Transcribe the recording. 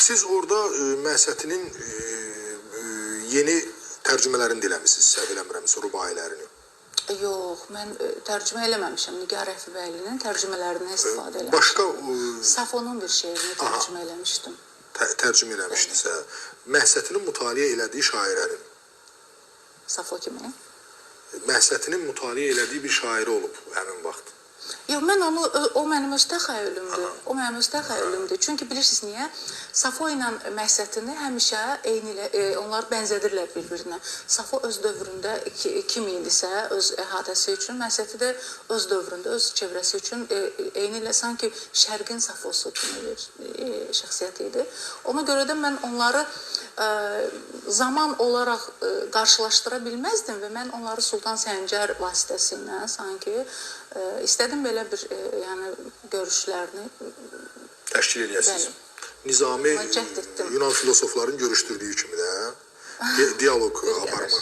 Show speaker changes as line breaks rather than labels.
Siz orada Məhsətinin yeni tərcümələrini diləmişsiniz, səhv eləmirəmsə, rubailərini.
Yox, mən tərcümə eləməmişəm. Nigar Rəfibəylinin tərcümələrindən istifadə eləmişəm.
Başqa...
Safonun bir şeirini tərcümə eləmişdim.
Tərcümə eləmişdinizsə, Məhsətinin mütaliə elədiyi şairənin.
Safo kimi?
Məhsətinin mütaliə elədiyi bir şairi olub həmin vaxt.
Yox, mən o mənim öz təxəyyülümdür. O mənim öz təxəyyülümdür. Çünki bilirsiniz niyə? Safo ilə Məhsətini həmişə onlar bənzədirlər bir-birinə. Safo öz dövründə kim idisə, öz əhatəsi üçün, Məhsəti də öz dövründə, öz çevrəsi üçün eyni ilə sanki şərqin Safosu kimi bir şəxsiyyət idi. Ona görə də mən onları zaman olaraq qarşılaşdıra bilməzdim və mən onları Sultan Səncər vasitəsilə sanki istədim belə bir görüşlərini
təşkil edəsiniz. Nizami Yunan filosofların görüşdürdüyü kimi də diyaloq aparmaq.